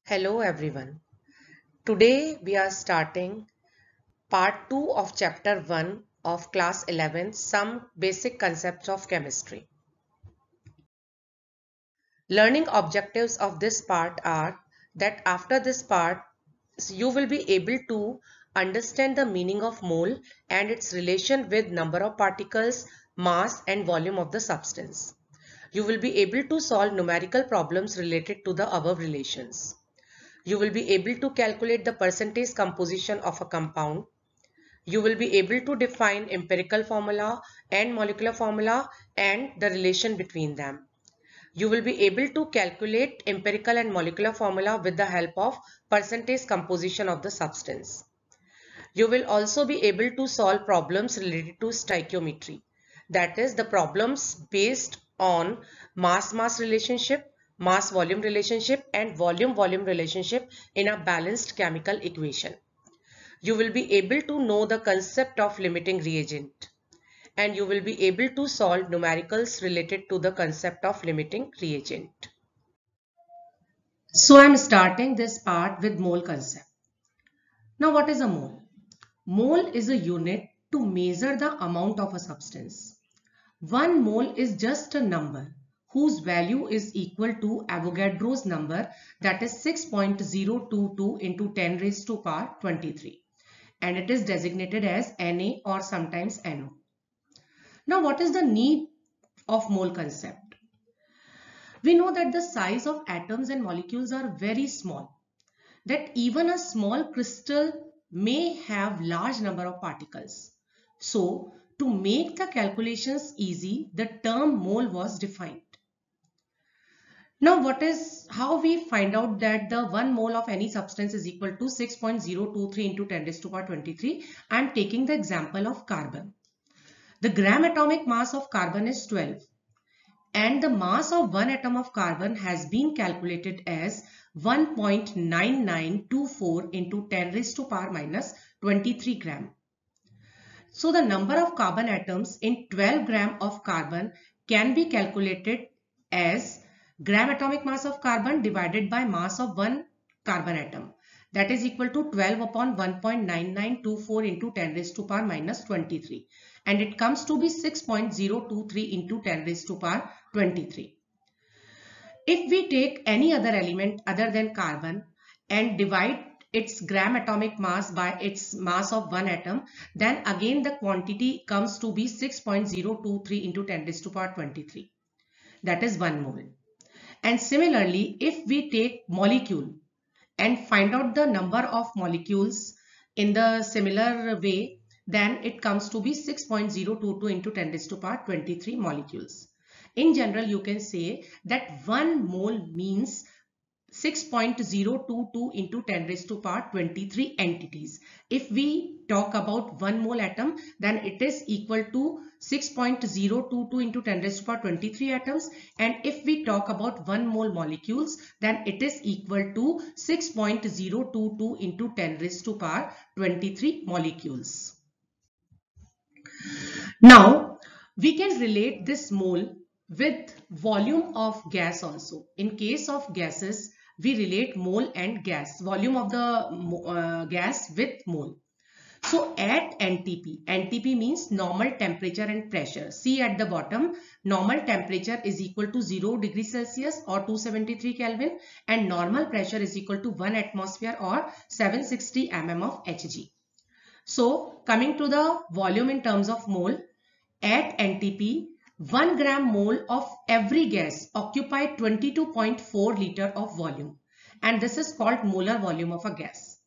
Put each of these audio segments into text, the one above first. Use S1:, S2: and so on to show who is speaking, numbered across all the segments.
S1: Hello everyone. Today we are starting part 2 of chapter 1 of class 11, some basic concepts of chemistry. Learning objectives of this part are that after this part you will be able to understand the meaning of mole and its relation with number of particles, mass and volume of the substance. You will be able to solve numerical problems related to the above relations. You will be able to calculate the percentage composition of a compound. You will be able to define empirical formula and molecular formula and the relation between them. You will be able to calculate empirical and molecular formula with the help of percentage composition of the substance. You will also be able to solve problems related to stoichiometry. That is the problems based on mass-mass relationship, mass-volume relationship and volume-volume relationship in a balanced chemical equation. You will be able to know the concept of limiting reagent and you will be able to solve numericals related to the concept of limiting reagent. So I am starting this part with mole concept. Now what is a mole? Mole is a unit to measure the amount of a substance. 1 mole is just a number whose value is equal to Avogadro's number, that is 6.022 into 10 raised to power 23, and it is designated as Na or sometimes No. Now what is the need of mole concept? We know that the size of atoms and molecules are very small, that even a small crystal may have large number of particles. So, to make the calculations easy, the term mole was defined. Now, how we find out that the 1 mole of any substance is equal to 6.023 into 10 raised to power 23? I am taking the example of carbon. The gram atomic mass of carbon is 12. And the mass of one atom of carbon has been calculated as 1.9924 into 10 raised to power minus 23 gram. So the number of carbon atoms in 12 gram of carbon can be calculated as gram atomic mass of carbon divided by mass of one carbon atom. That is equal to 12 upon 1.9924 into 10 raised to power minus 23. And it comes to be 6.023 into 10 raised to power 23. If we take any other element other than carbon and divide its gram atomic mass by its mass of one atom, then again the quantity comes to be 6.023 into 10 raised to power 23. That is 1 mole. And similarly, if we take molecule and find out the number of molecules in the similar way, then it comes to be 6.022 into 10 raised to power 23 molecules. In general, you can say that 1 mole means 6.022 into 10 raised to power 23 entities. If we talk about 1 mole atom, then it is equal to 6.022 into 10 raised to power 23 atoms. And if we talk about 1 mole molecules, then it is equal to 6.022 into 10 raised to power 23 molecules. Now, we can relate this mole with volume of gas also. In case of gases, we relate mole and gas, volume of the gas with mole. So at NTP, NTP means normal temperature and pressure. See at the bottom, normal temperature is equal to 0 degrees Celsius or 273 Kelvin and normal pressure is equal to 1 atmosphere or 760 mm of Hg. So coming to the volume in terms of mole, at NTP, 1 gram mole of every gas occupied 22.4 liter of volume, and this is called molar volume of a gas.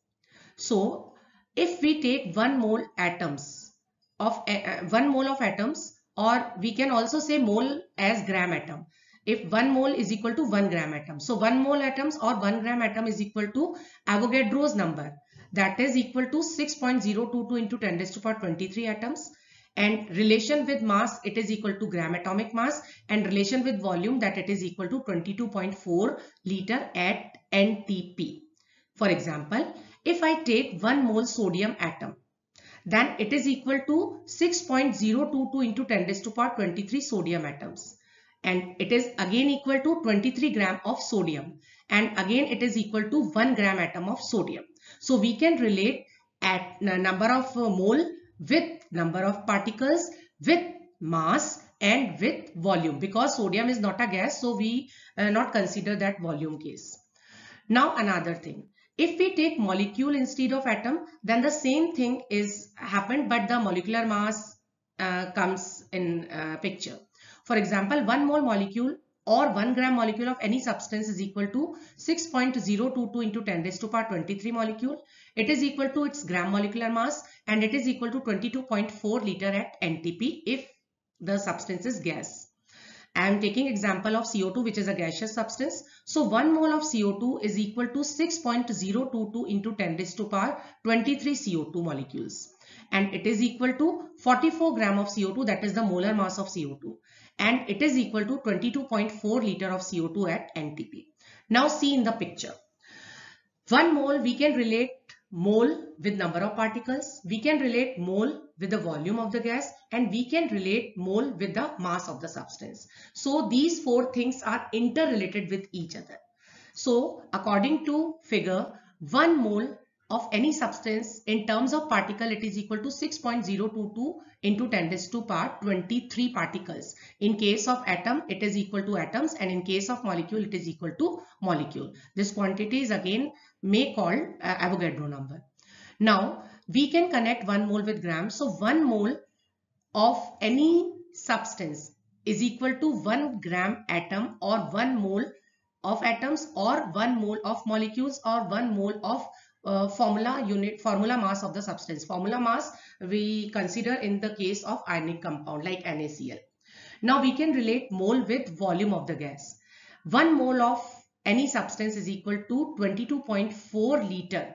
S1: So if we take 1 mole atoms of 1 mole of atoms, or we can also say mole as gram atom. If 1 mole is equal to 1 gram atom, so 1 mole atoms or 1 gram atom is equal to Avogadro's number, that is equal to 6.022 into 10 raised to power 23 atoms. And relation with mass, it is equal to gram atomic mass, and relation with volume, that it is equal to 22.4 liter at NTP. For example, if I take 1 mole sodium atom, then it is equal to 6.022 into 10 raised to power 23 sodium atoms. and it is again equal to 23 gram of sodium, and again it is equal to 1 gram atom of sodium. So we can relate at number of mole with number of particles, with mass and with volume, because sodium is not a gas, so we not consider that volume case. Now another thing, if we take molecule instead of atom, then the same thing is happened, but the molecular mass comes in picture. For example, 1 mole molecule or 1 gram molecule of any substance is equal to 6.022 into 10 raised to power 23 molecule. It is equal to its gram molecular mass, and it is equal to 22.4 liter at NTP if the substance is gas. I am taking example of CO2, which is a gaseous substance. So 1 mole of CO2 is equal to 6.022 into 10 raised to power 23 CO2 molecules. And it is equal to 44 gram of CO2, that is the molar mass of CO2. And it is equal to 22.4 liter of CO2 at NTP. Now see in the picture. 1 mole, we can relate mole with number of particles, we can relate mole with the volume of the gas, and we can relate mole with the mass of the substance. So these four things are interrelated with each other. So according to figure, 1 mole of any substance in terms of particle, it is equal to 6.022 into 10 raised to power 23 particles. In case of atom, it is equal to atoms, and in case of molecule, it is equal to molecule. This quantity is again may called Avogadro number. Now we can connect 1 mole with gram. So 1 mole of any substance is equal to 1 gram atom, or 1 mole of atoms, or 1 mole of molecules, or 1 mole of formula mass of the substance. Formula mass we consider in the case of ionic compound like NaCl. Now we can relate mole with volume of the gas. 1 mole of any substance is equal to 22.4 liter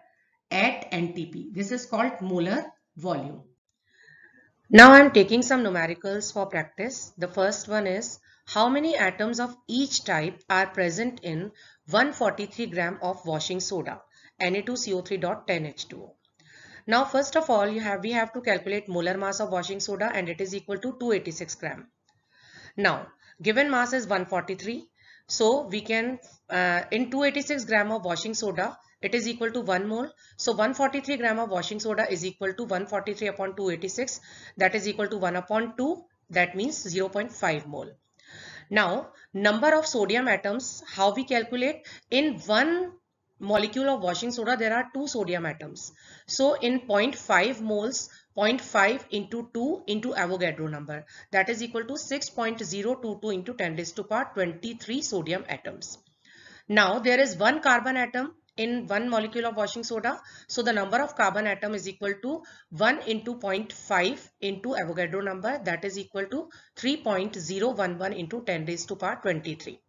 S1: at NTP. This is called molar volume. Now I am taking some numericals for practice. The first one is, how many atoms of each type are present in 143 gram of washing soda, Na2CO3.10H2O. Now first of all, we have to calculate molar mass of washing soda, and it is equal to 286 gram. Now given mass is 143, so we can in 286 gram of washing soda, it is equal to 1 mole. So 143 gram of washing soda is equal to 143 upon 286, that is equal to 1 upon 2, that means 0.5 mole. Now number of sodium atoms, how we calculate? In 1 molecule of washing soda, there are 2 sodium atoms. So in 0.5 moles, 0.5 into 2 into Avogadro number, that is equal to 6.022 into 10 raised to power 23 sodium atoms. Now there is 1 carbon atom in 1 molecule of washing soda. So the number of carbon atom is equal to 1 into 0.5 into Avogadro number, that is equal to 3.011 into 10 raised to power 23.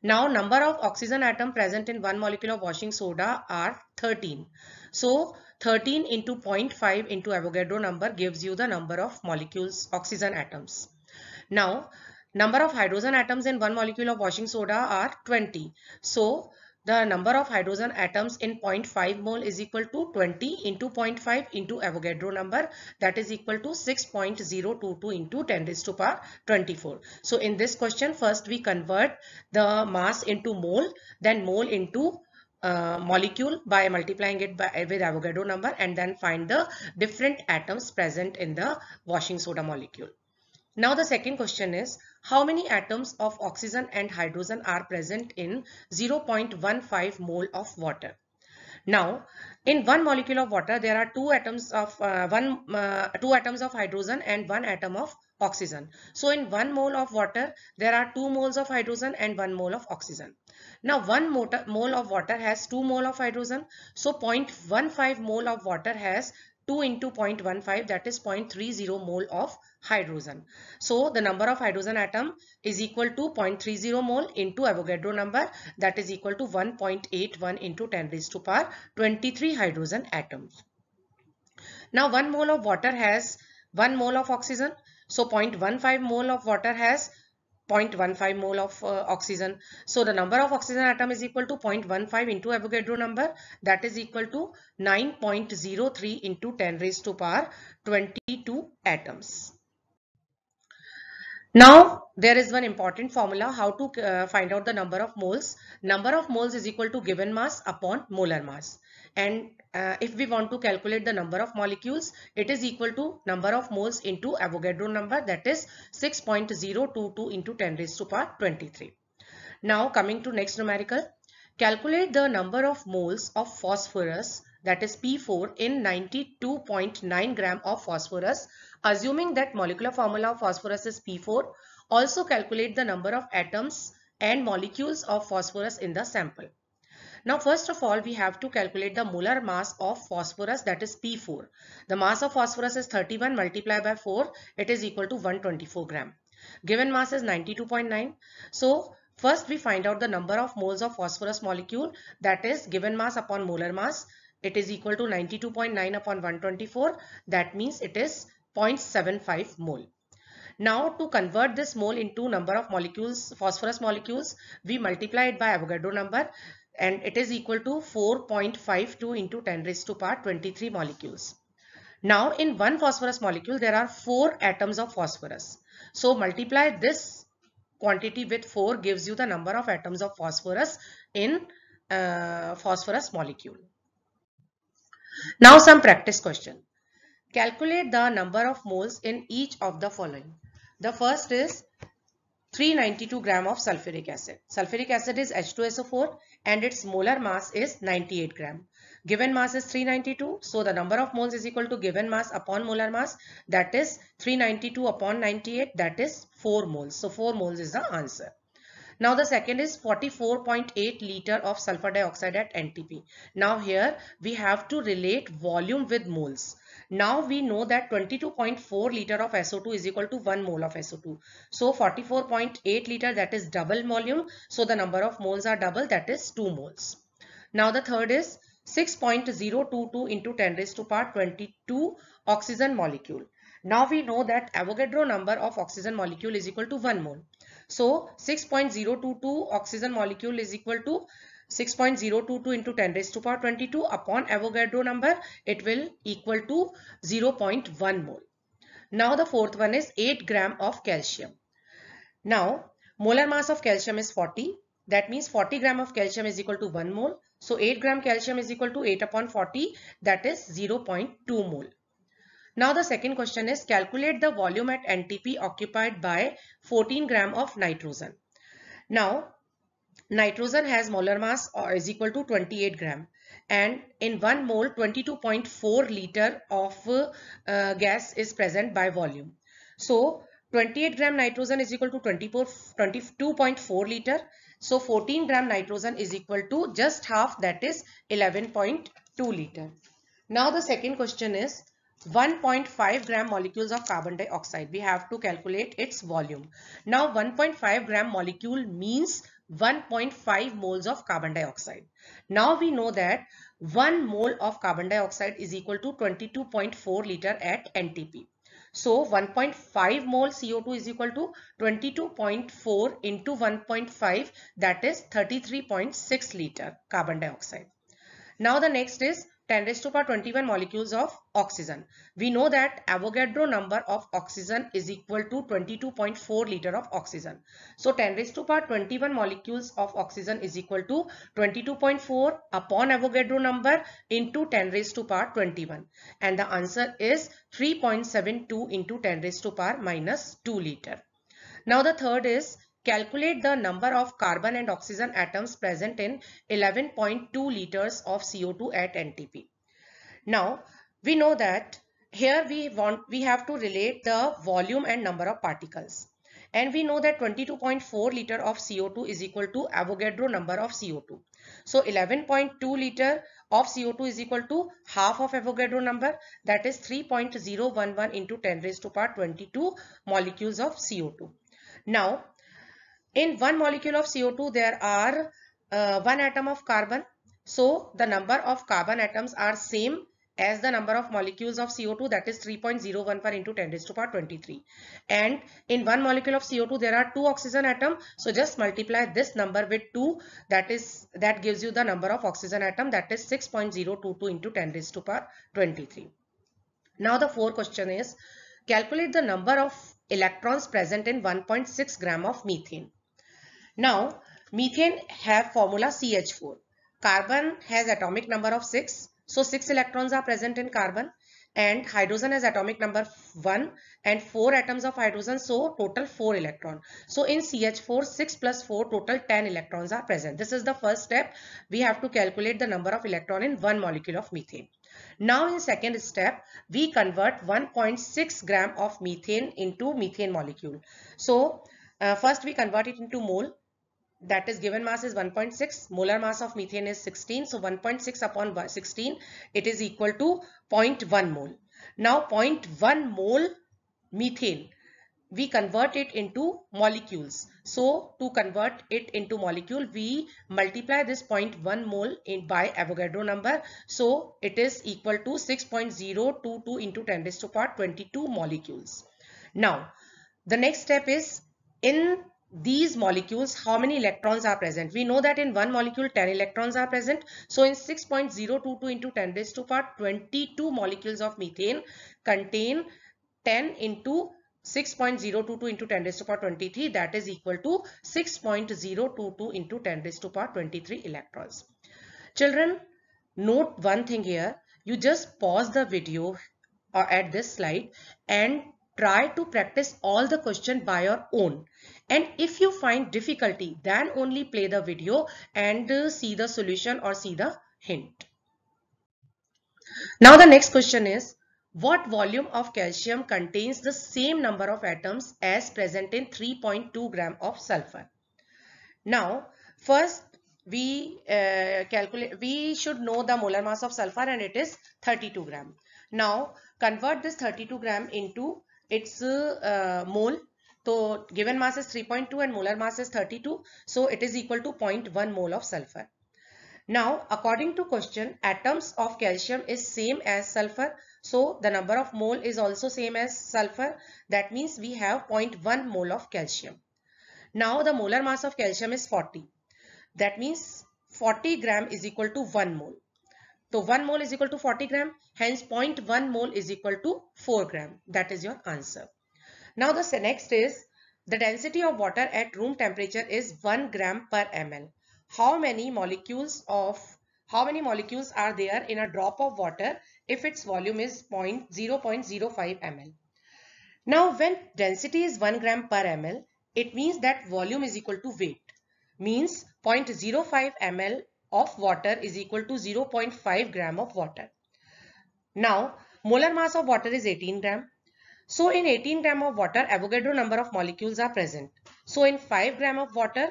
S1: Now number of oxygen atom present in 1 molecule of washing soda are 13. So 13 into 0.5 into Avogadro number gives you the number of molecules oxygen atoms. Now number of hydrogen atoms in 1 molecule of washing soda are 20. So the number of hydrogen atoms in 0.5 mole is equal to 20 into 0.5 into Avogadro number, that is equal to 6.022 into 10 raised to power 24. So in this question, first we convert the mass into mole, then mole into molecule by multiplying it with Avogadro number, and then find the different atoms present in the washing soda molecule. Now the second question is, how many atoms of oxygen and hydrogen are present in 0.15 mole of water? Now in 1 molecule of water, there are 2 atoms of 2 atoms of hydrogen and 1 atom of oxygen. So in 1 mole of water, there are 2 moles of hydrogen and 1 mole of oxygen. Now 1 mole of water has 2 mole of hydrogen. So 0.15 mole of water has 2 into 0.15, that is 0.30 mole of hydrogen. So the number of hydrogen atom is equal to 0.30 mole into Avogadro number, that is equal to 1.81 into 10 raised to power 23 hydrogen atoms. Now 1 mole of water has 1 mole of oxygen. So 0.15 mole of water has 0.15 mole of oxygen. So the number of oxygen atom is equal to 0.15 into Avogadro number, that is equal to 9.03 into 10 raised to power 22 atoms. Now there is one important formula how to find out the number of moles. Number of moles is equal to given mass upon molar mass. And if we want to calculate the number of molecules, it is equal to number of moles into Avogadro number, that is 6.022 into 10 raised to power 23. Now coming to next numerical, calculate the number of moles of phosphorus, that is P4, in 92.9 gram of phosphorus, assuming that molecular formula of phosphorus is P4. Also calculate the number of atoms and molecules of phosphorus in the sample. Now first of all we have to calculate the molar mass of phosphorus, that is P4. The mass of phosphorus is 31 multiplied by 4, it is equal to 124 gram. Given mass is 92.9. So first we find out the number of moles of phosphorus molecule, that is given mass upon molar mass. It is equal to 92.9 upon 124. That means it is 0.75 mole. Now to convert this mole into number of molecules, phosphorus molecules, we multiply it by Avogadro number and it is equal to 4.52 into 10 raised to power 23 molecules. Now in one phosphorus molecule there are 4 atoms of phosphorus. So multiply this quantity with 4 gives you the number of atoms of phosphorus in phosphorus molecule. Now some practice question. Calculate the number of moles in each of the following. The first is 392 gram of sulfuric acid. Sulfuric acid is H2SO4 and its molar mass is 98 gram. Given mass is 392. So the number of moles is equal to given mass upon molar mass, that is 392 upon 98, that is 4 moles. So 4 moles is the answer. Now the second is 44.8 liter of sulfur dioxide at NTP. Now here we have to relate volume with moles. Now we know that 22.4 liter of SO2 is equal to 1 mole of SO2. So 44.8 liter, that is double volume. So the number of moles are double, that is 2 moles. Now the third is 6.022 into 10 raised to power 22 oxygen molecule. Now we know that Avogadro number of oxygen molecule is equal to 1 mole. So 6.022 oxygen molecule is equal to 6.022 into 10 raised to power 22 upon Avogadro number, it will equal to 0.1 mole. Now the fourth one is 8 gram of calcium. Now molar mass of calcium is 40. That means 40 gram of calcium is equal to 1 mole. So 8 gram calcium is equal to 8 upon 40, that is 0.2 mole. Now the second question is calculate the volume at NTP occupied by 14 gram of nitrogen. Now nitrogen has molar mass is equal to 28 gram and in 1 mole 22.4 liter of gas is present by volume. So 28 gram nitrogen is equal to 22.4 liter. So 14 gram nitrogen is equal to just half, that is 11.2 liter. Now the second question is 1.5 gram molecules of carbon dioxide. We have to calculate its volume. Now 1.5 gram molecule means 1.5 moles of carbon dioxide. Now we know that 1 mole of carbon dioxide is equal to 22.4 liter at NTP. So 1.5 mole CO2 is equal to 22.4 into 1.5, that is 33.6 liter carbon dioxide. Now the next is 10 raised to power 21 molecules of oxygen. We know that Avogadro number of oxygen is equal to 22.4 liter of oxygen. So 10 raised to power 21 molecules of oxygen is equal to 22.4 upon Avogadro number into 10 raised to power 21. And the answer is 3.72 into 10 raised to power minus 2 liter. Now the third is calculate the number of carbon and oxygen atoms present in 11.2 liters of CO2 at NTP. Now we know that here we have to relate the volume and number of particles. And we know that 22.4 liter of CO2 is equal to Avogadro number of CO2. So 11.2 liter of CO2 is equal to half of Avogadro number, that is 3.011 into 10 raised to power 22 molecules of CO2. Now in 1 molecule of CO2 there are 1 atom of carbon. So the number of carbon atoms are same as the number of molecules of CO2, that is 3.014 into 10 raised to power 23. And in 1 molecule of CO2 there are 2 oxygen atoms. So just multiply this number with 2, that gives you the number of oxygen atom, that is 6.022 into 10 raised to power 23. Now the fourth question is calculate the number of electrons present in 1.6 gram of methane. Now, methane have formula CH4. Carbon has atomic number of 6. So, 6 electrons are present in carbon, and hydrogen has atomic number 1 and 4 atoms of hydrogen. So, total 4 electron. So, in CH4, 6 plus 4, total 10 electrons are present. This is the first step. We have to calculate the number of electron in one molecule of methane. Now, in second step, we convert 1.6 gram of methane into methane molecule. So, first we convert it into mole. That is, given mass is 1.6, molar mass of methane is 16. So 1.6 upon 16, it is equal to 0.1 mole. Now 0.1 mole methane, we convert it into molecules. So to convert it into molecule, we multiply this 0.1 mole by Avogadro number. So it is equal to 6.022 into 10 raised to power 22 molecules. Now the next step is, in these molecules, how many electrons are present? We know that in one molecule 10 electrons are present. So in 6.022 into 10 raised to power 22 molecules of methane contain 10 into 6.022 into 10 raised to power 23, that is equal to 6.022 into 10 raised to power 23 electrons. Children, note one thing here. You just pause the video at this slide and try to practice all the question by your own. And if you find difficulty, then only play the video and see the solution or see the hint. Now the next question is, what volume of calcium contains the same number of atoms as present in 3.2 gram of sulfur? Now, first we we should know the molar mass of sulfur, and it is 32 gram. Now, convert this 32 gram into its mole. So, given mass is 3.2 and molar mass is 32. So, it is equal to 0.1 mole of sulfur. Now, according to question, atoms of calcium is same as sulfur. So, the number of mole is also same as sulfur. That means we have 0.1 mole of calcium. Now, the molar mass of calcium is 40. That means 40 gram is equal to 1 mole. So 1 mole is equal to 40 gram. Hence 0.1 mole is equal to 4 gram. That is your answer. Now the next is, the density of water at room temperature is 1 gram per ml. How many molecules are there in a drop of water if its volume is 0.05 ml? Now when density is 1 gram per ml, it means that volume is equal to weight. Means 0.05 ml of water is equal to 0.5 gram of water. Now, molar mass of water is 18 gram. So, in 18 gram of water, Avogadro number of molecules are present. So, in 5 gram of water,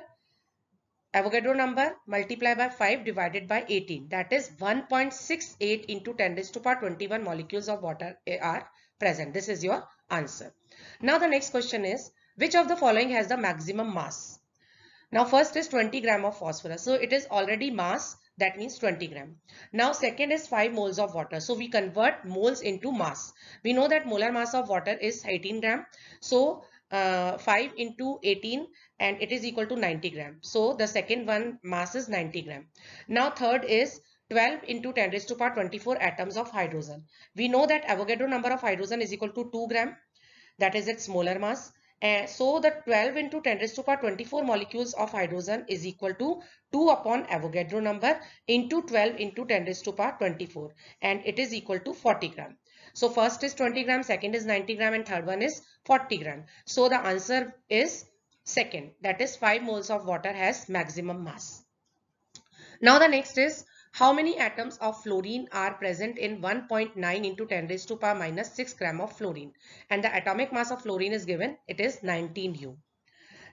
S1: Avogadro number multiply by 5 divided by 18. That is 1.68 into 10 raised to power 21 molecules of water are present. This is your answer. Now, the next question is, which of the following has the maximum mass? Now first is 20 gram of phosphorus. So it is already mass, that means 20 gram. Now second is 5 moles of water. So we convert moles into mass. We know that molar mass of water is 18 gram. So 5 into 18 and it is equal to 90 gram. So the second one mass is 90 gram. Now third is 12 into 10 raised to power 24 atoms of hydrogen. We know that Avogadro number of hydrogen is equal to 2 gram. That is its molar mass. So the 12 into 10 raised to power 24 molecules of hydrogen is equal to 2 upon Avogadro number into 12 into 10 raised to power 24, and it is equal to 40 gram. So first is 20 gram, second is 90 gram, and third one is 40 gram. So the answer is second, that is 5 moles of water has maximum mass. Now the next is, how many atoms of fluorine are present in 1.9 into 10 raised to power minus 6 gram of fluorine? And the atomic mass of fluorine is given, it is 19U.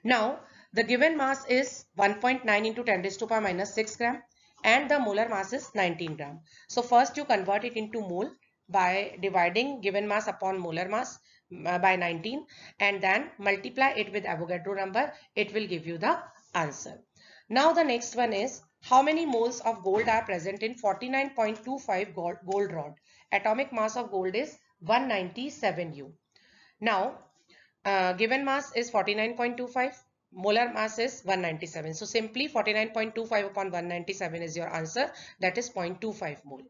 S1: Now, the given mass is 1.9 into 10 raised to power minus 6 gram and the molar mass is 19 gram. So, first you convert it into mole by dividing given mass upon molar mass by 19 and then multiply it with Avogadro number. It will give you the answer. Now, the next one is, how many moles of gold are present in 49.25 gold rod? Atomic mass of gold is 197U. Now, given mass is 49.25, molar mass is 197. So, simply 49.25 upon 197 is your answer. That is 0.25 mole.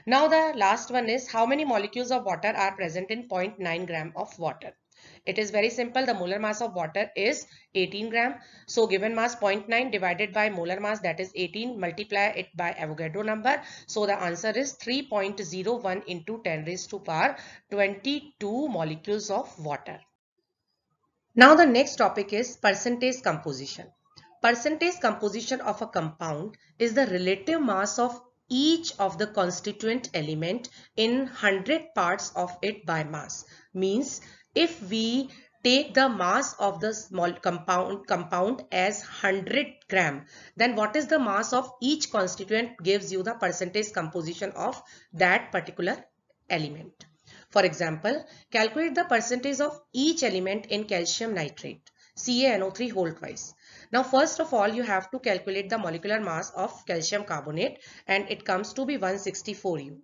S1: Now, the last one is, how many molecules of water are present in 0.9 gram of water? It is very simple. The molar mass of water is 18 gram. So given mass 0.9 divided by molar mass, that is 18, multiply it by Avogadro number. So the answer is 3.01 into 10 raised to power 22 molecules of water. Now the next topic is percentage composition. Percentage composition of a compound is the relative mass of each of the constituent element in 100 parts of it by mass. Means if we take the mass of the small compound as 100 gram, then what is the mass of each constituent gives you the percentage composition of that particular element. For example, calculate the percentage of each element in calcium nitrate, CaNO3 whole twice. Now, first of all, you have to calculate the molecular mass of calcium carbonate, and it comes to be 164 U.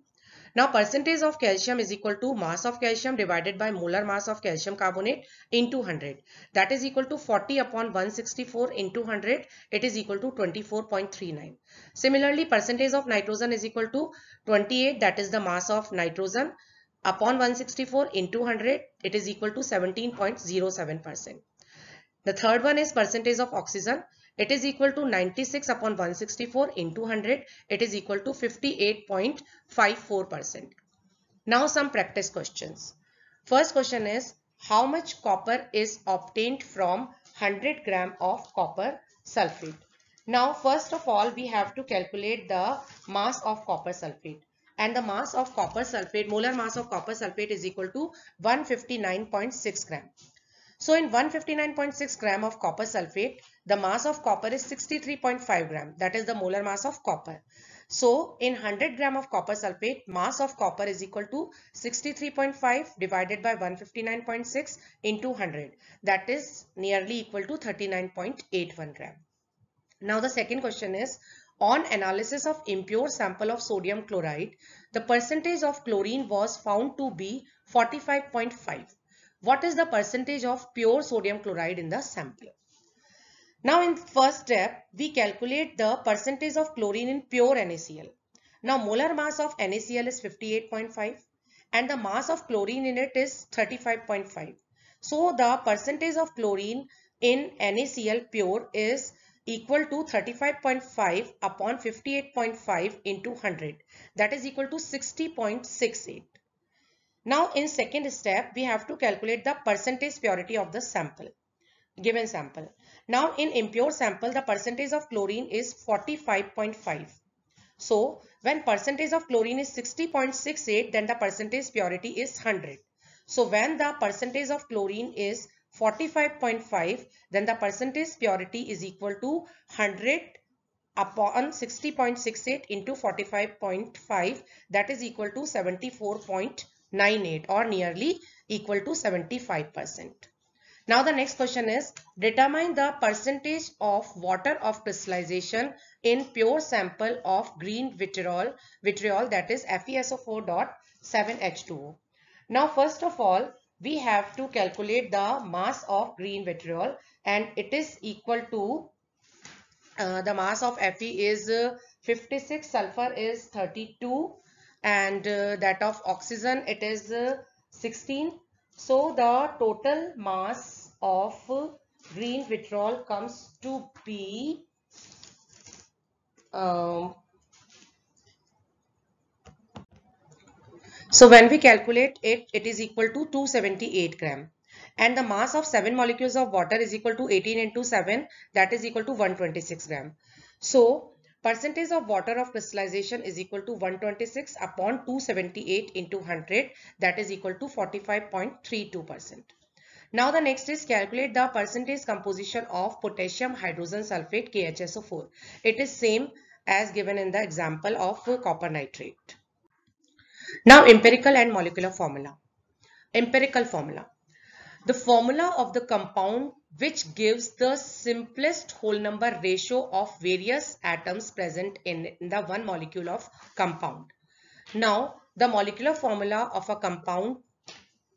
S1: Now, percentage of calcium is equal to mass of calcium divided by molar mass of calcium carbonate into 100. That is equal to 40 upon 164 into 100. It is equal to 24.39. Similarly, percentage of nitrogen is equal to 28. That is the mass of nitrogen upon 164 into 100. It is equal to 17.07%. The third one is percentage of oxygen. It is equal to 96 upon 164 into 100. It is equal to 58.54%. Now some practice questions. First question is, how much copper is obtained from 100 gram of copper sulfate? Now first of all, we have to calculate the mass of copper sulfate. And the mass of copper sulfate, molar mass of copper sulfate is equal to 159.6 gram. So in 159.6 gram of copper sulfate, the mass of copper is 63.5 gram. That is the molar mass of copper. So in 100 gram of copper sulfate, mass of copper is equal to 63.5 divided by 159.6 into 100. That is nearly equal to 39.81 gram. Now the second question is, on analysis of impure sample of sodium chloride, the percentage of chlorine was found to be 45.5. What is the percentage of pure sodium chloride in the sample? Now in first step, we calculate the percentage of chlorine in pure NaCl. Now molar mass of NaCl is 58.5 and the mass of chlorine in it is 35.5. So the percentage of chlorine in NaCl pure is equal to 35.5 upon 58.5 into 100. That is equal to 60.68. Now in second step, we have to calculate the percentage purity of the sample, given sample. Now in impure sample, the percentage of chlorine is 45.5. So when percentage of chlorine is 60.68, then the percentage purity is 100. So when the percentage of chlorine is 45.5, then the percentage purity is equal to 100 upon 60.68 into 45.5, that is equal to 74.98 or nearly equal to 75%. Now the next question is, determine the percentage of water of crystallization in pure sample of green vitriol that is FeSO4.7H2O. Now first of all, we have to calculate the mass of green vitriol, and it is equal to the mass of Fe is 56, sulfur is 32, and that of oxygen it is 16. So the total mass of green vitriol comes to be so when we calculate it, it is equal to 278 gram. And the mass of 7 molecules of water is equal to 18 into 7, that is equal to 126 gram. So percentage of water of crystallization is equal to 126 upon 278 into 100, that is equal to 45.32%. Now the next is calculate the percentage composition of potassium hydrogen sulfate KHSO4. It is same as given in the example of copper nitrate. Now empirical and molecular formula. Empirical formula. The formula of the compound which gives the simplest whole number ratio of various atoms present in the one molecule of compound. Now the molecular formula of a compound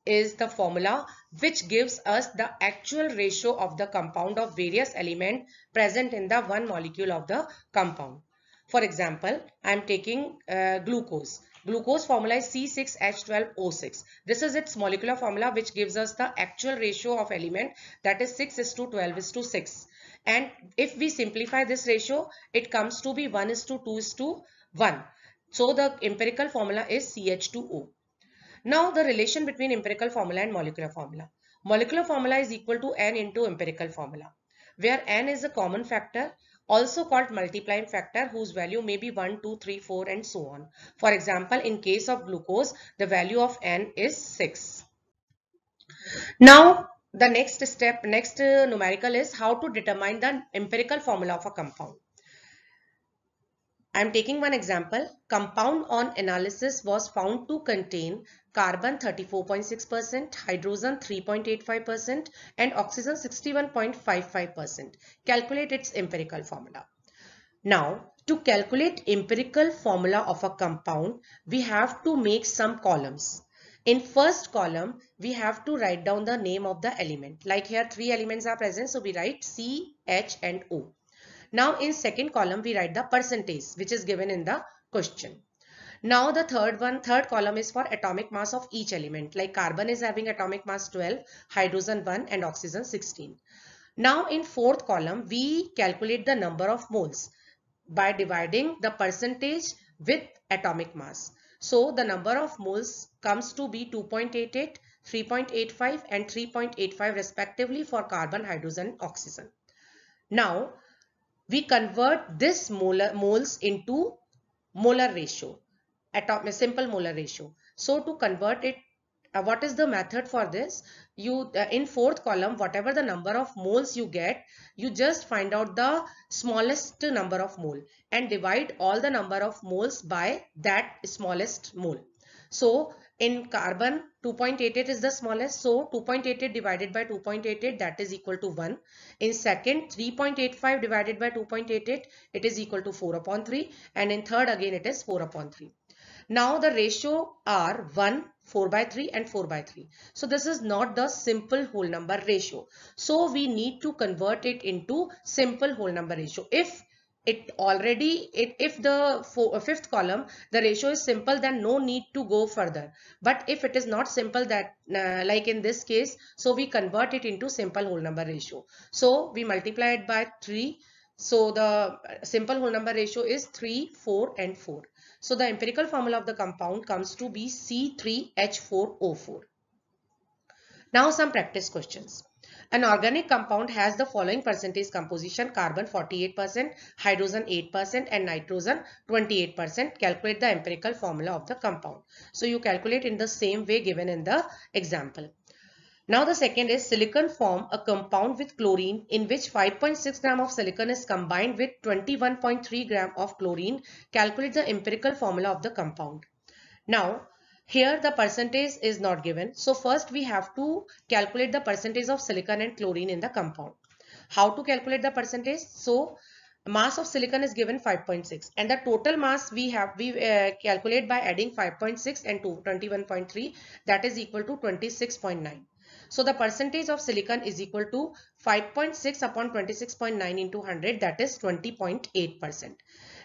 S1: is the formula which gives us the actual ratio of the compound of various elements present in the one molecule of the compound. For example, I am taking glucose. Glucose formula is C6H12O6. This is its molecular formula, which gives us the actual ratio of element, that is 6:12:6. And if we simplify this ratio, it comes to be 1:2:1. So the empirical formula is CH2O. Now the relation between empirical formula and molecular formula. Molecular formula is equal to N into empirical formula, where N is a common factor, also called multiplying factor, whose value may be 1, 2, 3, 4 and so on. For example, in case of glucose, the value of N is 6. Now the next numerical is how to determine the empirical formula of a compound. I am taking one example. Compound on analysis was found to contain carbon 34.6%, hydrogen 3.85% and oxygen 61.55%. Calculate its empirical formula. Now, to calculate empirical formula of a compound, we have to make some columns. In first column, we have to write down the name of the element. Like here, 3 elements are present, so we write C, H and O. Now in second column we write the percentage which is given in the question. Now the third column is for atomic mass of each element, like carbon is having atomic mass 12, hydrogen 1 and oxygen 16. Now in fourth column we calculate the number of moles by dividing the percentage with atomic mass. So the number of moles comes to be 2.88, 3.85 and 3.85 respectively for carbon, hydrogen, oxygen. Now we convert this moles into molar ratio, simple molar ratio. So to convert it, what is the method for this? You in fourth column, whatever the number of moles you get, you just find out the smallest number of mole and divide all the number of moles by that smallest mole. So in carbon 2.88 is the smallest, so 2.88 divided by 2.88, that is equal to 1. In second, 3.85 divided by 2.88, it is equal to 4/3, and in third again it is 4/3. Now the ratio are 1, 4/3 and 4/3. So this is not the simple whole number ratio. So we need to convert it into simple whole number ratio. If the fifth column the ratio is simple, then no need to go further. But if it is not simple, that like in this case, so we convert it into simple whole number ratio. So we multiply it by 3. So the simple whole number ratio is 3, 4 and 4. So the empirical formula of the compound comes to be C3H4O4. Now some practice questions. An organic compound has the following percentage composition: carbon 48%, hydrogen 8% and nitrogen 28%. Calculate the empirical formula of the compound. So you calculate in the same way given in the example. Now the second is silicon form a compound with chlorine in which 5.6 gram of silicon is combined with 21.3 gram of chlorine. Calculate the empirical formula of the compound. Now here the percentage is not given. So first we have to calculate the percentage of silicon and chlorine in the compound. How to calculate the percentage? So mass of silicon is given 5.6 and the total mass we calculate by adding 5.6 and 21.3, that is equal to 26.9. So the percentage of silicon is equal to 5.6 upon 26.9 into 100, that is 20.8%.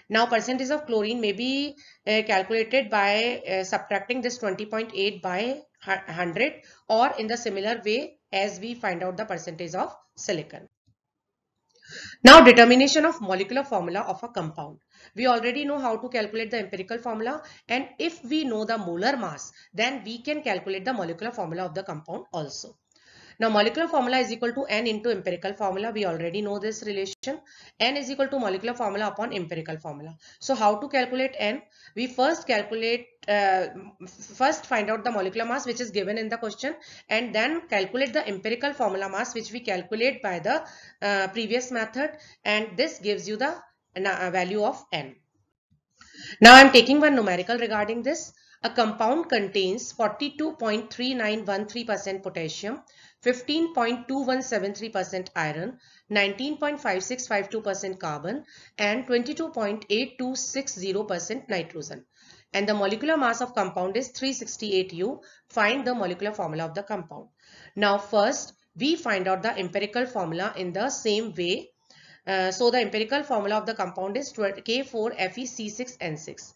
S1: Now percentage of chlorine may be calculated by subtracting this 20.8 by 100, or in the similar way as we find out the percentage of silicon. Now determination of molecular formula of a compound. We already know how to calculate the empirical formula, and if we know the molar mass, then we can calculate the molecular formula of the compound also. Now molecular formula is equal to N into empirical formula. We already know this relation. N is equal to molecular formula upon empirical formula. So how to calculate N? We first find out the molecular mass which is given in the question, and then calculate the empirical formula mass which we calculate by the previous method, and this gives you the value of N. Now I am taking one numerical regarding this. A compound contains 42.3913% potassium, 15.2173% iron, 19.5652% carbon and 22.8260% nitrogen. And the molecular mass of compound is 368 U. Find the molecular formula of the compound. Now first we find out the empirical formula in the same way. So the empirical formula of the compound is K4FeC6N6.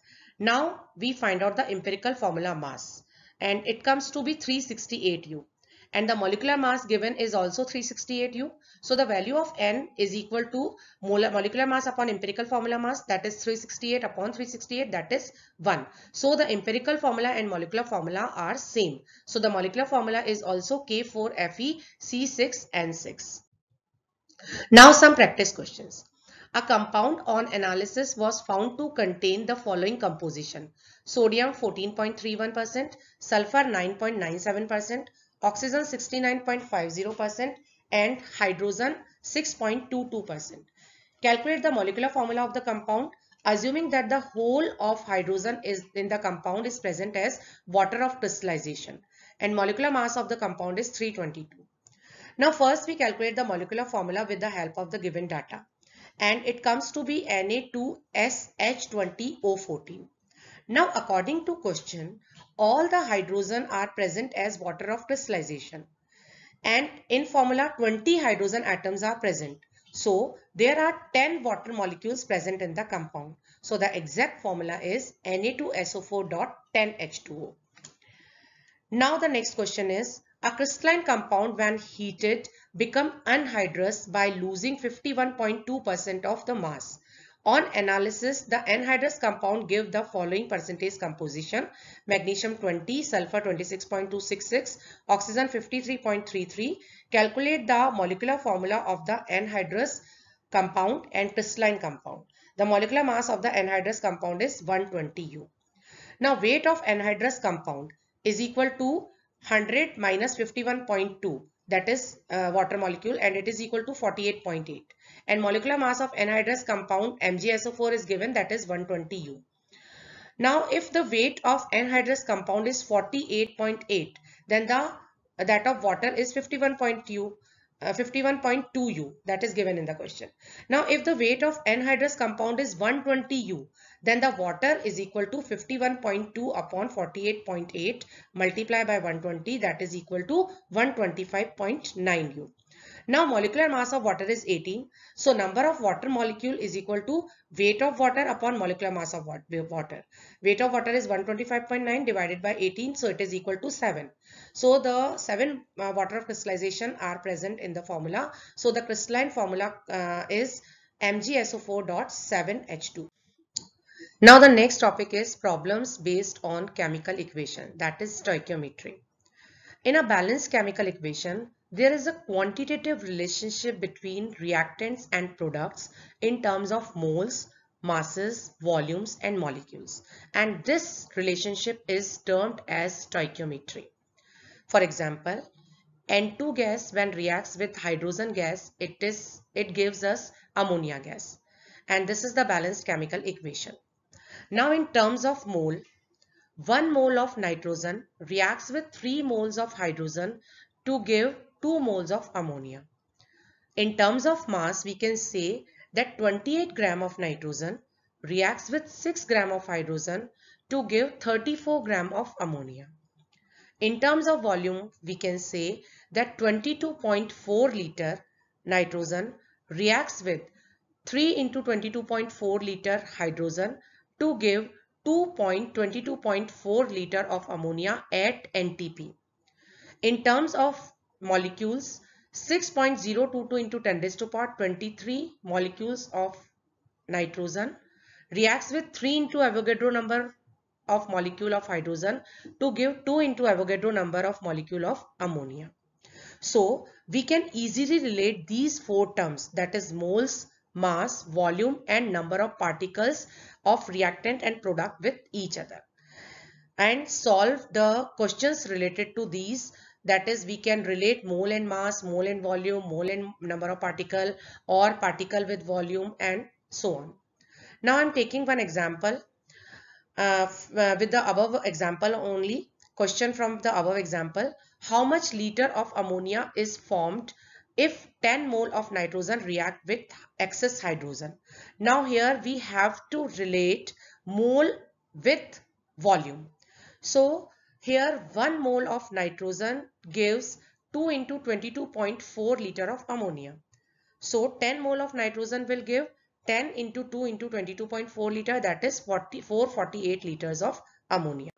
S1: Now we find out the empirical formula mass, and it comes to be 368 U, and the molecular mass given is also 368 U. So the value of N is equal to molecular mass upon empirical formula mass, that is 368 upon 368, that is 1. So the empirical formula and molecular formula are same. So the molecular formula is also K4FeC6N6. Now some practice questions. A compound on analysis was found to contain the following composition: sodium 14.31%, sulfur 9.97%, oxygen 69.50%, and hydrogen 6.22%. Calculate the molecular formula of the compound, assuming that the whole of hydrogen is in the compound is present as water of crystallization, and molecular mass of the compound is 322. Now first we calculate the molecular formula with the help of the given data, and it comes to be Na2SH20O14. Now according to question, all the hydrogen are present as water of crystallization, and in formula 20 hydrogen atoms are present. So there are 10 water molecules present in the compound. So the exact formula is Na2SO4.10H2O. Now the next question is, a crystalline compound when heated become anhydrous by losing 51.2% of the mass. On analysis, the anhydrous compound give the following percentage composition: magnesium 20, sulfur 26.266, oxygen 53.33. Calculate the molecular formula of the anhydrous compound and crystalline compound. The molecular mass of the anhydrous compound is 120 U. Now weight of anhydrous compound is equal to 100 minus 51.2, that is water molecule, and it is equal to 48.8. And molecular mass of anhydrous compound MgSO4 is given, that is 120 U. Now if the weight of anhydrous compound is 48.8, then that of water is 51.2 U, that is given in the question. Now if the weight of anhydrous compound is 120 U, then the water is equal to 51.2 upon 48.8 multiplied by 120, that is equal to 125.9 U. Now molecular mass of water is 18. So number of water molecule is equal to weight of water upon molecular mass of water. Weight of water is 125.9 divided by 18. So it is equal to 7. So the 7 water of crystallization are present in the formula. So the crystalline formula is MgSO4.7H2. Now the next topic is problems based on chemical equation, that is stoichiometry. In a balanced chemical equation, there is a quantitative relationship between reactants and products in terms of moles, masses, volumes, and molecules. And this relationship is termed as stoichiometry. For example, N2 gas when reacts with hydrogen gas, it gives us ammonia gas. And this is the balanced chemical equation. Now in terms of mole, 1 mole of nitrogen reacts with 3 moles of hydrogen to give 2 moles of ammonia. In terms of mass, we can say that 28 gram of nitrogen reacts with 6 gram of hydrogen to give 34 gram of ammonia. In terms of volume, we can say that 22.4 liter nitrogen reacts with 3 into 22.4 liter hydrogen to give 2.22.4 liter of ammonia at NTP. In terms of molecules, 6.022 into 10 raised to power 23 molecules of nitrogen reacts with 3 into Avogadro number of molecule of hydrogen to give 2 into Avogadro number of molecule of ammonia. So we can easily relate these 4 terms, that is moles, mass, volume, and number of particles of reactant and product with each other, and solve the questions related to these. That is, we can relate mole and mass, mole and volume, mole and number of particle, or particle with volume, and so on. Now I'm taking one example with the above example only. Question from the above example: how much liter of ammonia is formed if 10 mole of nitrogen react with excess hydrogen? Now here we have to relate mole with volume. So here 1 mole of nitrogen gives 2 into 22.4 liter of ammonia. So 10 mole of nitrogen will give 10 into 2 into 22.4 liter, that is 448 liters of ammonia.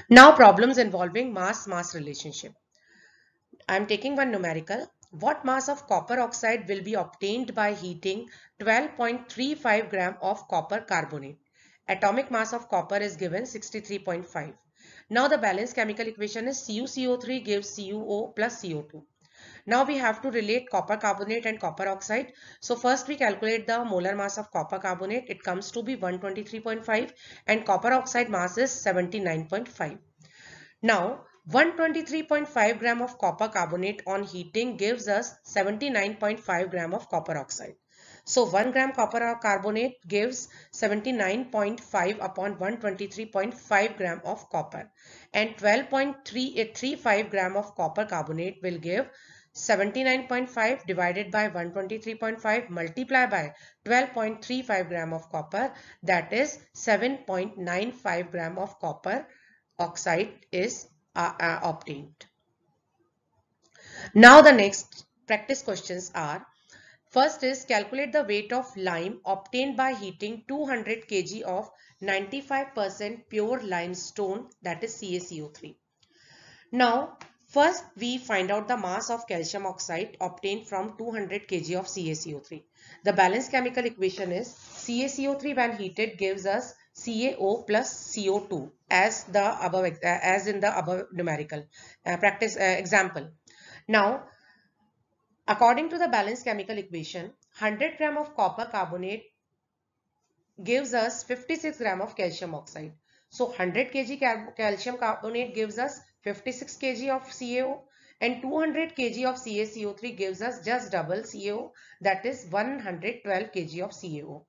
S1: Now problems involving mass-mass relationship. I am taking one numerical. What mass of copper oxide will be obtained by heating 12.35 gram of copper carbonate? Atomic mass of copper is given 63.5. Now the balanced chemical equation is CuCO3 gives CuO plus CO2. Now we have to relate copper carbonate and copper oxide. So first we calculate the molar mass of copper carbonate. It comes to be 123.5 and copper oxide mass is 79.5. Now 123.5 gram of copper carbonate on heating gives us 79.5 gram of copper oxide. So 1 gram copper carbonate gives 79.5 upon 123.5 gram of copper, and 12.335 gram of copper carbonate will give 79.5 divided by 123.5 multiplied by 12.35 gram of copper, that is 7.95 gram of copper oxide is obtained. Now the next practice questions are, first is calculate the weight of lime obtained by heating 200 kg of 95% pure limestone, that is CaCO3. Now first we find out the mass of calcium oxide obtained from 200 kg of CaCO3. The balanced chemical equation is CaCO3 when heated gives us CaO plus CO2 as in the above numerical example. Now according to the balanced chemical equation, 100 gram of copper carbonate gives us 56 gram of calcium oxide. So 100 kg calcium carbonate gives us 56 kg of CaO, and 200 kg of CaCO3 gives us just double CaO, that is 112 kg of CaO.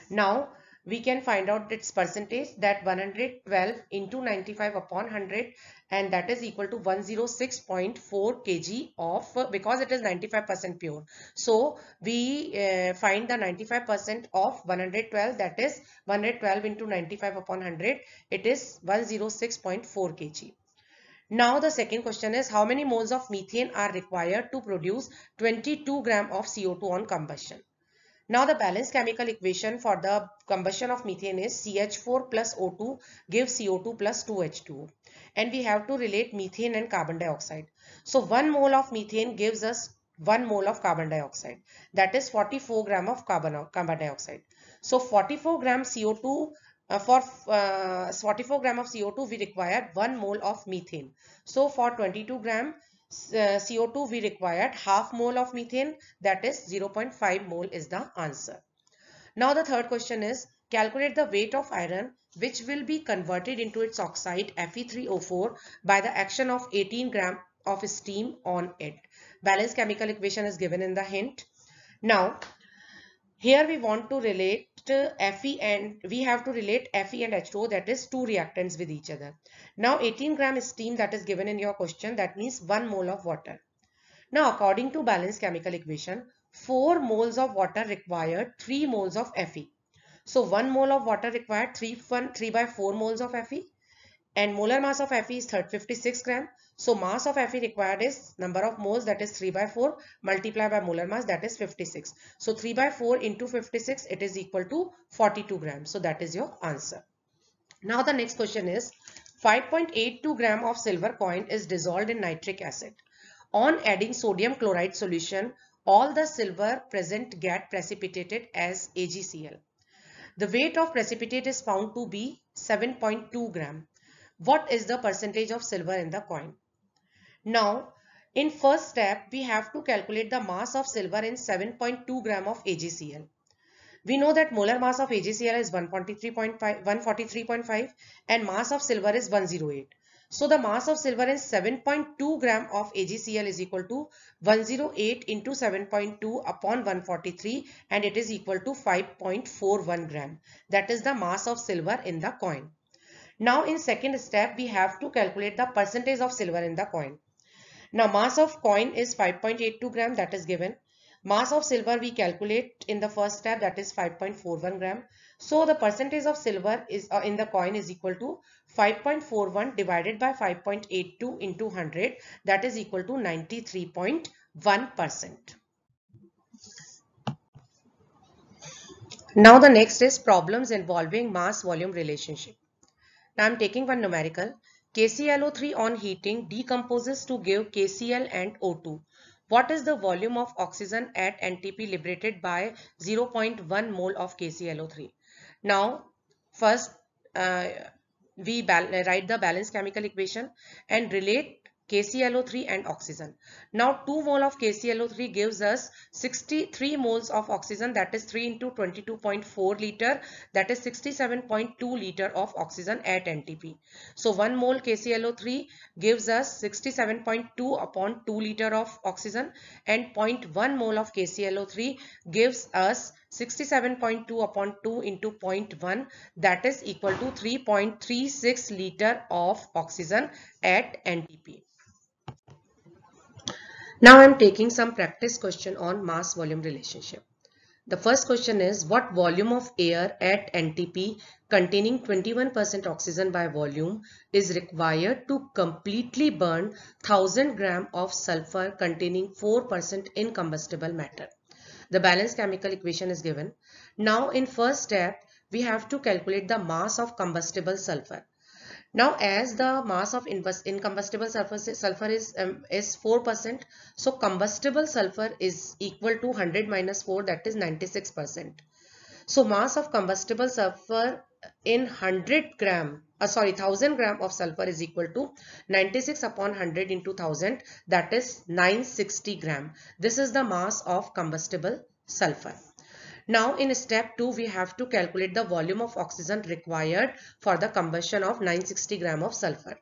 S1: Now we can find out its percentage, that 112 into 95 upon 100, and that is equal to 106.4 kg of, because it is 95% pure. So we find the 95% of 112, that is 112 into 95 upon 100, it is 106.4 kg. Now the second question is, how many moles of methane are required to produce 22 gram of CO2 on combustion? Now the balanced chemical equation for the combustion of methane is CH4 plus O2 gives CO2 plus 2H2O, and we have to relate methane and carbon dioxide. So 1 mole of methane gives us 1 mole of carbon dioxide, that is 44 gram of carbon dioxide. So 44 gram CO2 for 44 gram of CO2 we require 1 mole of methane. So for 22 gram CO2 we required half mole of methane, that is 0.5 mole is the answer. Now the third question is, calculate the weight of iron which will be converted into its oxide Fe3O4 by the action of 18 gram of steam on it. Balanced chemical equation is given in the hint. Now here we want to relate Fe, and we have to relate Fe and H2O, that is two reactants with each other. Now 18 gram steam that is given in your question, that means 1 mole of water. Now according to balanced chemical equation, 4 moles of water required 3 moles of Fe. So 1 mole of water required 3 by 4 moles of Fe, and molar mass of Fe is 56 gram. So mass of Fe required is number of moles, that is 3 by 4 multiplied by molar mass, that is 56. So 3 by 4 into 56, it is equal to 42 grams. So that is your answer. Now the next question is, 5.82 gram of silver coin is dissolved in nitric acid. On adding sodium chloride solution, all the silver present get precipitated as AgCl. The weight of precipitate is found to be 7.2 gram. What is the percentage of silver in the coin? Now, in first step, we have to calculate the mass of silver in 7.2 gram of AgCl. We know that molar mass of AgCl is 143.5 and mass of silver is 108. So the mass of silver in 7.2 gram of AgCl is equal to 108 into 7.2 upon 143, and it is equal to 5.41 gram. That is the mass of silver in the coin. Now in second step, we have to calculate the percentage of silver in the coin. Now mass of coin is 5.82 gram, that is given. Mass of silver we calculate in the first step, that is 5.41 gram. So the percentage of silver is in the coin is equal to 5.41 divided by 5.82 into 100, that is equal to 93.1%. Now the next is problems involving mass volume relationship. Now I'm taking one numerical. KClO3 on heating decomposes to give KCl and O2. What is the volume of oxygen at NTP liberated by 0.1 mole of KClO3? Now first uh, we write the balanced chemical equation and relate KClO3 and oxygen. Now 2 mole of KClO3 gives us 63 moles of oxygen, that is 3 into 22.4 liter, that is 67.2 liter of oxygen at NTP. So 1 mole KClO3 gives us 67.2 upon 2 liter of oxygen, and 0.1 mole of KClO3 gives us 67.2 upon 2 into 0.1, that is equal to 3.36 liter of oxygen at NTP. Now I am taking some practice question on mass volume relationship. The first question is, what volume of air at NTP containing 21% oxygen by volume is required to completely burn 1000 gram of sulfur containing 4% incombustible matter? The balanced chemical equation is given. Now in first step, we have to calculate the mass of combustible sulfur. Now, as the mass of incombustible sulfur is 4%, so combustible sulfur is equal to 100 minus 4, that is 96%. So mass of combustible sulfur in 1000 gram of sulfur is equal to 96 upon 100 into 1000, that is 960 gram. This is the mass of combustible sulfur. Now in step 2, we have to calculate the volume of oxygen required for the combustion of 960 gram of sulfur.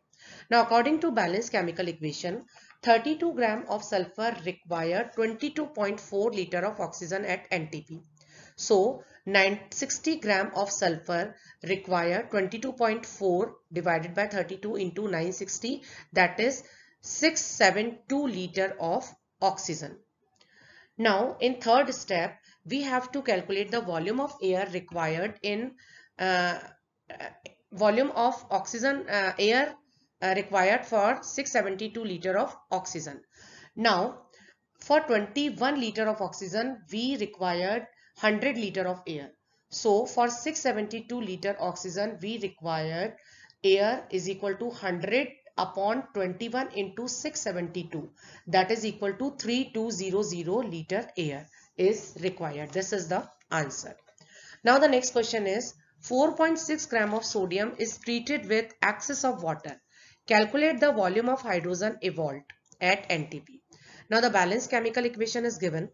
S1: Now according to balanced chemical equation, 32 gram of sulfur require 22.4 liter of oxygen at NTP. So 960 gram of sulfur require 22.4 divided by 32 into 960, that is 672 liter of oxygen. Now in third step, we have to calculate the volume of air required in uh, volume of oxygen air required for 672 liter of oxygen. Now for 21 liter of oxygen, we required 100 liter of air. So for 672 liter oxygen, we required air is equal to 100 upon 21 into 672, that is equal to 3200 liter air is required. This is the answer. Now the next question is, 4.6 gram of sodium is treated with excess of water. Calculate the volume of hydrogen evolved at NTP. Now the balanced chemical equation is given.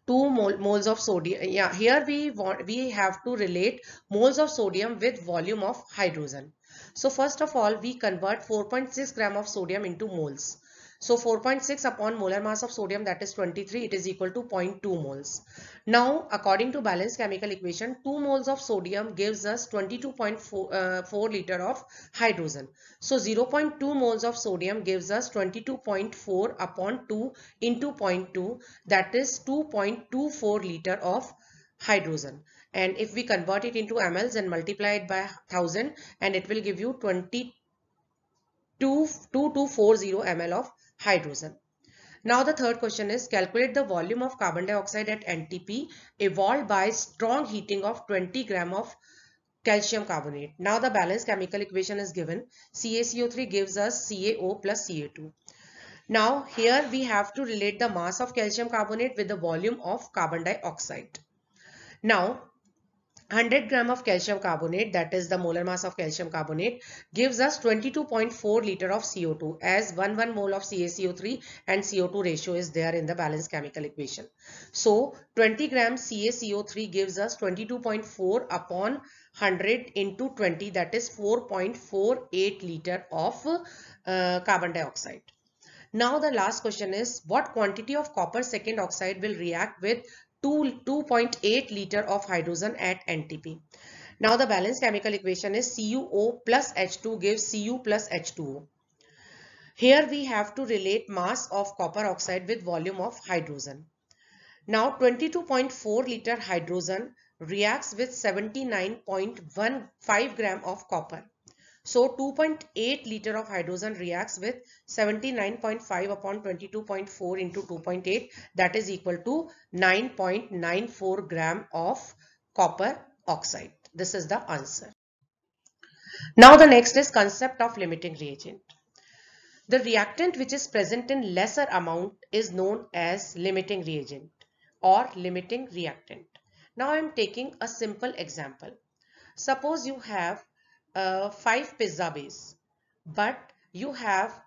S1: 2 moles of sodium. Yeah, here we have to relate moles of sodium with volume of hydrogen. So first of all, we convert 4.6 gram of sodium into moles. So 4.6 upon molar mass of sodium, that is 23, it is equal to 0.2 moles. Now according to balanced chemical equation, 2 moles of sodium gives us 22.4 liter of hydrogen. So 0.2 moles of sodium gives us 22.4 upon 2 into 0.2, that is 2.24 liter of hydrogen. And if we convert it into mLs and multiply it by 1000, and it will give you 2240 ml of hydrogen. Now the third question is, calculate the volume of carbon dioxide at NTP evolved by strong heating of 20 gram of calcium carbonate. Now the balanced chemical equation is given. CaCO3 gives us CaO plus Ca2. Now here we have to relate the mass of calcium carbonate with the volume of carbon dioxide. Now 100 gram of calcium carbonate, that is the molar mass of calcium carbonate, gives us 22.4 liter of CO2, as 1 mole of CaCO3 and CO2 ratio is there in the balanced chemical equation. So 20 gram CaCO3 gives us 22.4 upon 100 into 20, that is 4.48 liter of carbon dioxide. Now the last question is, what quantity of copper second oxide will react with 2.8 liter of hydrogen at NTP? Now the balanced chemical equation is CuO plus H2 gives Cu plus H2O. Here we have to relate mass of copper oxide with volume of hydrogen. Now 22.4 liter hydrogen reacts with 79.15 gram of copper. So 2.8 liter of hydrogen reacts with 79.5 upon 22.4 into 2.8, that is equal to 9.94 gram of copper oxide. This is the answer. Now the next is concept of limiting reagent. The reactant which is present in lesser amount is known as limiting reagent or limiting reactant. Now I am taking a simple example. Suppose you have 5 pizza base, but you have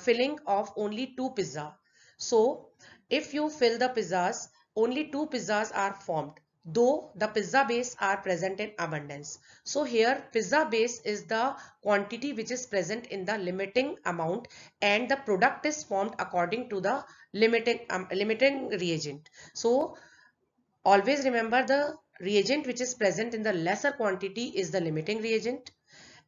S1: filling of only 2 pizza. So if you fill the pizzas, only 2 pizzas are formed, though the pizza base are present in abundance. So here pizza base is the quantity which is present in the limiting amount, and the product is formed according to the limiting reagent. So always remember, the reagent which is present in the lesser quantity is the limiting reagent,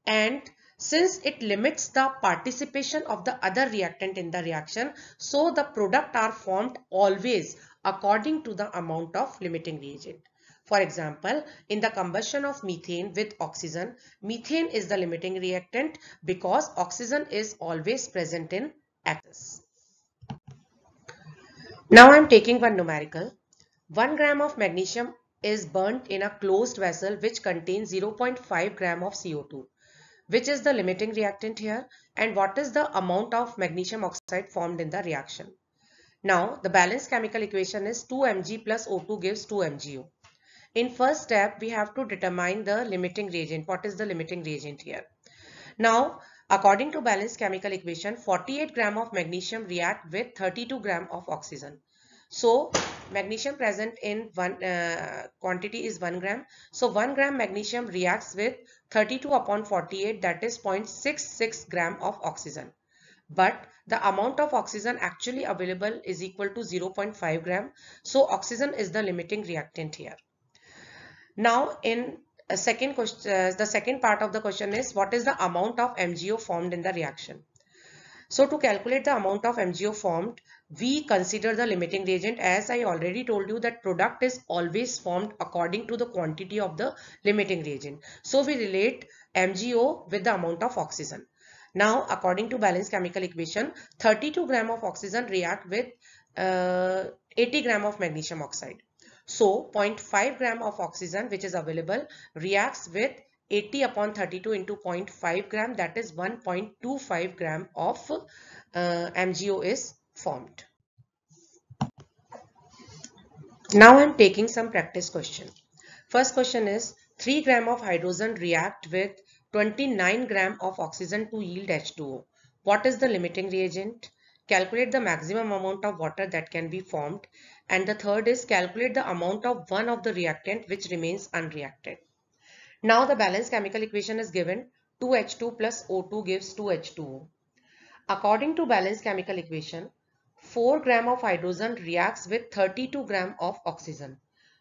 S1: and since it limits the participation of the other reactant in the reaction, so the product are formed always according to the amount of limiting reagent. For example, in the combustion of methane with oxygen, methane is the limiting reactant because oxygen is always present in excess. Now I am taking one numerical. 1 gram of magnesium is burnt in a closed vessel which contains 0.5 gram of CO2. Which is the limiting reactant here, and what is the amount of magnesium oxide formed in the reaction? Now the balanced chemical equation is 2 Mg plus O2 gives 2 MgO. In first step we have to determine the limiting reagent. What is the limiting reagent here? Now according to balanced chemical equation, 48 gram of magnesium react with 32 gram of oxygen. So magnesium present in one quantity is 1 gram. So 1 gram magnesium reacts with 32 upon 48, that is 0.66 gram of oxygen. But the amount of oxygen actually available is equal to 0.5 gram. So oxygen is the limiting reactant here. Now in a second question, the second part of the question is what is the amount of MgO formed in the reaction? So to calculate the amount of MgO formed, we consider the limiting reagent. As I already told you that product is always formed according to the quantity of the limiting reagent. So we relate MgO with the amount of oxygen. Now according to balanced chemical equation, 32 gram of oxygen react with 80 gram of magnesium oxide. So 0.5 gram of oxygen which is available reacts with 80 upon 32 into 0.5 gram, that is 1.25 gram of MgO is formed. Now I am taking some practice question. First question is 3 gram of hydrogen react with 29 gram of oxygen to yield H2O. What is the limiting reagent? Calculate the maximum amount of water that can be formed. And the third is calculate the amount of one of the reactant which remains unreacted. Now the balanced chemical equation is given. 2H2 plus O2 gives 2H2O. According to balanced chemical equation, 4 gram of hydrogen reacts with 32 gram of oxygen.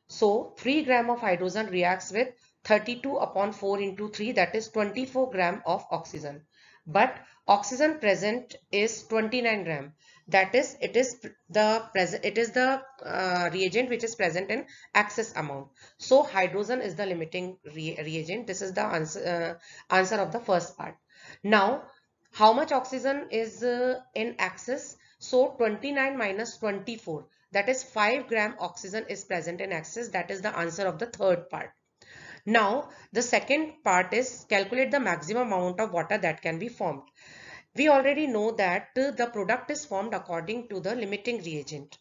S1: So 3 gram of hydrogen reacts with 32 upon 4 into 3, that is 24 gram of oxygen. But oxygen present is 29 gram. That is, it is the reagent which is present in excess amount. So hydrogen is the limiting reagent. This is the answer of the first part. Now how much oxygen is in excess? So 29 minus 24, that is 5 gram oxygen is present in excess. That is the answer of the third part. Now the second part is calculate the maximum amount of water that can be formed. We already know that the product is formed according to the limiting reagent.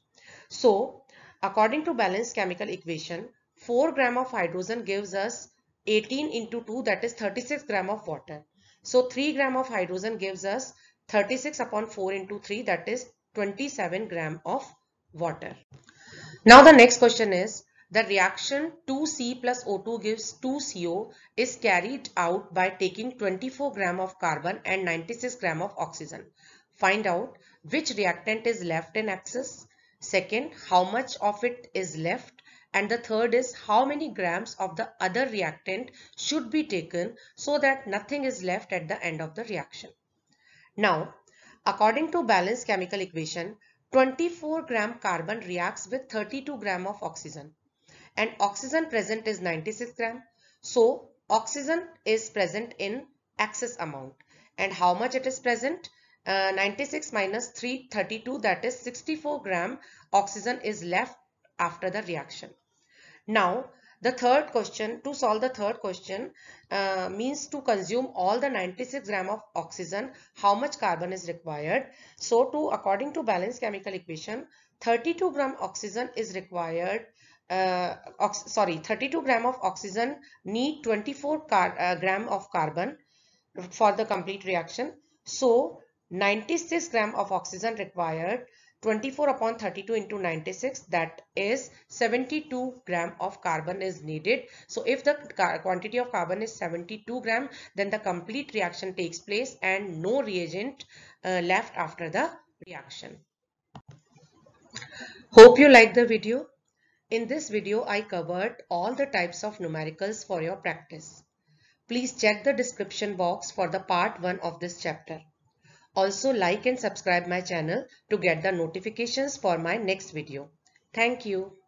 S1: So according to balanced chemical equation, 4 gram of hydrogen gives us 18 into 2, that is 36 gram of water. So 3 gram of hydrogen gives us 36 upon 4 into 3, that is 27 gram of water. Now the next question is, the reaction 2C plus O2 gives 2CO is carried out by taking 24 gram of carbon and 96 gram of oxygen. Find out which reactant is left in excess. Second, how much of it is left. And the third is how many grams of the other reactant should be taken so that nothing is left at the end of the reaction. Now, according to balanced chemical equation, 24 gram carbon reacts with 32 gram of oxygen and oxygen present is 96 gram. So oxygen is present in excess amount. And how much it is present? 96 minus 32, that is 64 gram oxygen is left after the reaction. Now The third question, to solve the third question, means to consume all the 96 gram of oxygen, how much carbon is required? So according to balanced chemical equation, 32 gram oxygen is required. 32 gram of oxygen need 24 gram of carbon for the complete reaction. So 96 gram of oxygen required, 24 upon 32 into 96, that is 72 gram of carbon is needed. So if the quantity of carbon is 72 gram, then the complete reaction takes place and no reagent left after the reaction. Hope you liked the video. In this video, I covered all the types of numericals for your practice. Please check the description box for the part 1 of this chapter. Also like and subscribe my channel to get the notifications for my next video. Thank you.